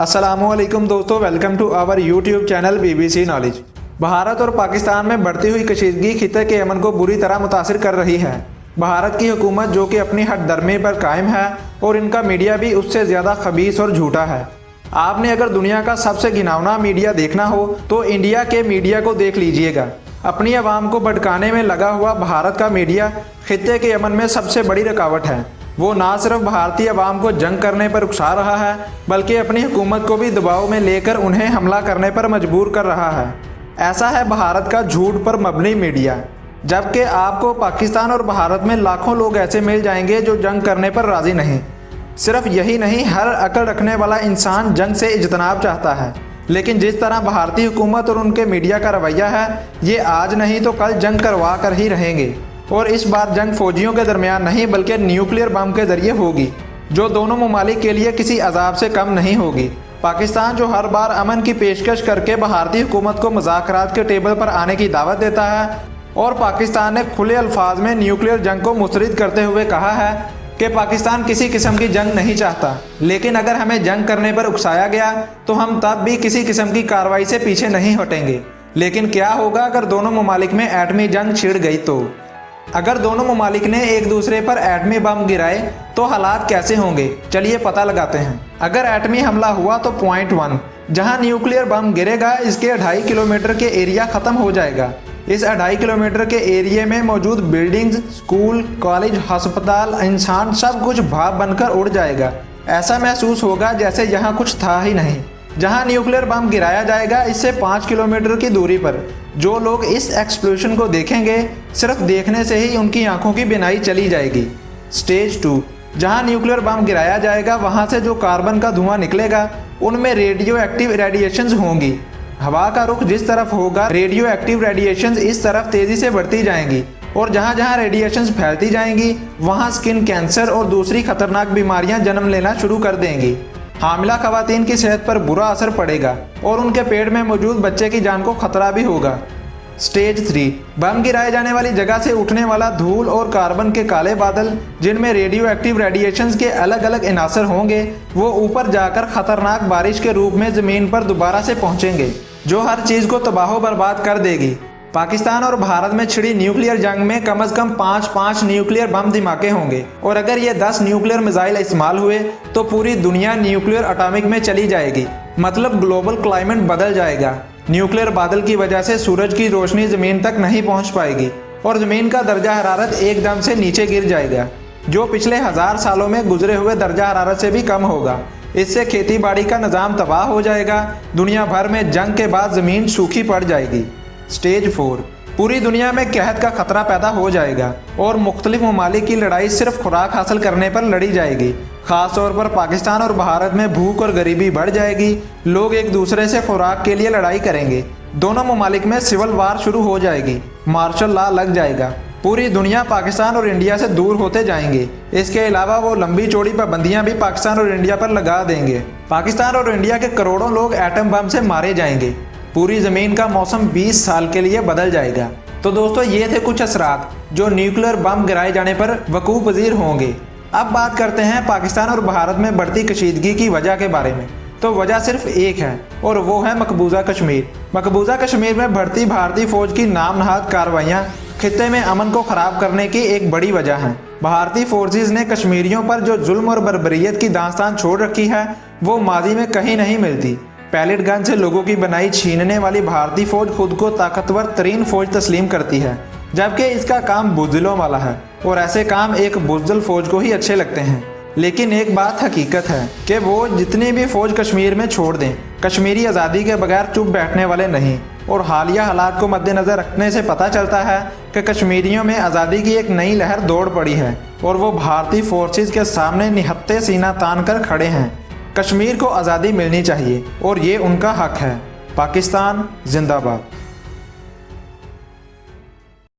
अस्सलामुअलैकुम दोस्तों, welcome to our YouTube channel BBC knowledge. Bharat और पाकिस्तान में बढ़ती हुई कशीदगी खित्ते के अमन को बुरी तरह मुतासिर कर रही है। भारत की हुकूमत जो कि अपनी हठधर्मी पर कायम है और इनका मीडिया भी उससे ज़्यादा खबीस और झूठा है। आपने अगर दुनिया का सबसे घिनौना मीडिया देखना हो तो इंडिया के मीडिया को देख लीजिएगा। अपनी आवाम को भटकाने में लगा हुआ भारत का मीडिया खित्ते के अमन में सबसे बड़ी रुकावट है। वो ना सिर्फ भारतीय अवाम को जंग करने पर उकसा रहा है बल्कि अपनी हुकूमत को भी दबाव में लेकर उन्हें हमला करने पर मजबूर कर रहा है। ऐसा है भारत का झूठ पर मबनी मीडिया। जबकि आपको पाकिस्तान और भारत में लाखों लोग ऐसे मिल जाएंगे जो जंग करने पर राज़ी नहीं। सिर्फ यही नहीं, हर अकल रखने वाला इंसान जंग से इज्तनाब चाहता है। लेकिन जिस तरह भारतीय हुकूमत और उनके मीडिया का रवैया है, ये आज नहीं तो कल जंग करवा कर ही रहेंगे। और इस बार जंग फौजियों के दरमियान नहीं बल्कि न्यूक्लियर बम के जरिए होगी, जो दोनों ममालिक के लिए किसी अजाब से कम नहीं होगी। पाकिस्तान जो हर बार अमन की पेशकश करके भारतीय हुकूमत को मुज़ाकरात के टेबल पर आने की दावत देता है, और पाकिस्तान ने खुले अल्फाज में न्यूक्लियर जंग को मुस्तरद करते हुए कहा है कि पाकिस्तान किसी किस्म की जंग नहीं चाहता, लेकिन अगर हमें जंग करने पर उकसाया गया तो हम तब भी किसी किस्म की कार्रवाई से पीछे नहीं हटेंगे। लेकिन क्या होगा अगर दोनों ममालिक में एटमी जंग छिड़ गई तो? अगर दोनों ममालिक ने एक दूसरे पर एटमी बम गिराए तो हालात कैसे होंगे, चलिए पता लगाते हैं। अगर एटमी हमला हुआ तो पॉइंट 1 जहां न्यूक्लियर बम गिरेगा, इसके 2.5 किलोमीटर के एरिया ख़त्म हो जाएगा। इस 2.5 किलोमीटर के एरिया में मौजूद बिल्डिंग्स, स्कूल, कॉलेज, अस्पताल, इंसान सब कुछ भाप बनकर उड़ जाएगा। ऐसा महसूस होगा जैसे यहाँ कुछ था ही नहीं। जहाँ न्यूक्लियर बम गिराया जाएगा, इससे 5 किलोमीटर की दूरी पर जो लोग इस एक्सप्लोजन को देखेंगे, सिर्फ देखने से ही उनकी आंखों की बिनाई चली जाएगी। स्टेज 2 जहाँ न्यूक्लियर बम गिराया जाएगा, वहाँ से जो कार्बन का धुआं निकलेगा उनमें रेडियो एक्टिव रेडिएशंस होंगी। हवा का रुख जिस तरफ होगा, रेडियो एक्टिव रेडिएशंस इस तरफ तेज़ी से बढ़ती जाएंगी, और जहाँ जहाँ रेडिएशंस फैलती जाएंगी वहाँ स्किन कैंसर और दूसरी खतरनाक बीमारियाँ जन्म लेना शुरू कर देंगी। हामिला खवातीन की सेहत पर बुरा असर पड़ेगा और उनके पेट में मौजूद बच्चे की जान को खतरा भी होगा। स्टेज 3 बम गिराए जाने वाली जगह से उठने वाला धूल और कार्बन के काले बादल, जिनमें रेडियो एक्टिव रेडिएशंस के अलग अलग इनासर होंगे, वो ऊपर जाकर खतरनाक बारिश के रूप में ज़मीन पर दोबारा से पहुंचेंगे, जो हर चीज़ को तबाह बर्बाद कर देगी। पाकिस्तान और भारत में छिड़ी न्यूक्लियर जंग में कम से कम 5 न्यूक्लियर बम धमाके होंगे, और अगर ये 10 न्यूक्लियर मिसाइल इस्तेमाल हुए तो पूरी दुनिया न्यूक्लियर एटॉमिक में चली जाएगी। मतलब ग्लोबल क्लाइमेट बदल जाएगा। न्यूक्लियर बादल की वजह से सूरज की रोशनी ज़मीन तक नहीं पहुंच पाएगी और ज़मीन का दर्जा हरारत एकदम से नीचे गिर जाएगा, जो पिछले 1000 सालों में गुजरे हुए दर्जा हरारत से भी कम होगा। इससे खेती बाड़ी का निज़ाम तबाह हो जाएगा। दुनिया भर में जंग के बाद ज़मीन सूखी पड़ जाएगी। स्टेज 4 पूरी दुनिया में कहत का खतरा पैदा हो जाएगा और मुख्तलिफ ममालिक की लड़ाई सिर्फ खुराक हासिल करने पर लड़ी जाएगी। ख़ास तौर पर पाकिस्तान और भारत में भूख और गरीबी बढ़ जाएगी। लोग एक दूसरे से खुराक के लिए लड़ाई करेंगे। दोनों ममालिक में सिविल वार शुरू हो जाएगी। मार्शल लॉ लग जाएगा। पूरी दुनिया पाकिस्तान और इंडिया से दूर होते जाएंगे। इसके अलावा वो लंबी चौड़ी पाबंदियां भी पाकिस्तान और इंडिया पर लगा देंगे। पाकिस्तान और इंडिया के करोड़ों लोग एटम बम से मारे जाएंगे। पूरी ज़मीन का मौसम 20 साल के लिए बदल जाएगा। तो दोस्तों, ये थे कुछ असरात जो न्यूक्लियर बम गिराए जाने पर वकूफ़ पज़ीर होंगे। अब बात करते हैं पाकिस्तान और भारत में बढ़ती कशीदगी की वजह के बारे में। तो वजह सिर्फ एक है और वो है मकबूजा कश्मीर। मकबूजा कश्मीर में बढ़ती भारतीय फ़ौज की नामनहाद कार्रवाइयाँ खित्ते में अमन को ख़राब करने की एक बड़ी वजह हैं। भारतीय फोर्सेस ने कश्मीरियों पर जो जुल्म और बर्बरियत की दास्तान छोड़ रखी है, वो माजी में कहीं नहीं मिलती। पैलेट गन से लोगों की बनाई छीनने वाली भारतीय फौज खुद को ताकतवर तरीन फौज तस्लीम करती है, जबकि इसका काम बुज़दिलों वाला है, और ऐसे काम एक बुज़दिल फौज को ही अच्छे लगते हैं। लेकिन एक बात हकीकत है कि वो जितनी भी फौज कश्मीर में छोड़ दें, कश्मीरी आज़ादी के बगैर चुप बैठने वाले नहीं। और हालिया हालात को मद्देनज़र रखने से पता चलता है कि कश्मीरियों में आज़ादी की एक नई लहर दौड़ पड़ी है और वो भारतीय फोर्सेस के सामने निहत्ते सीना तान कर खड़े हैं। कश्मीर को आज़ादी मिलनी चाहिए और ये उनका हक है। पाकिस्तान जिंदाबाद।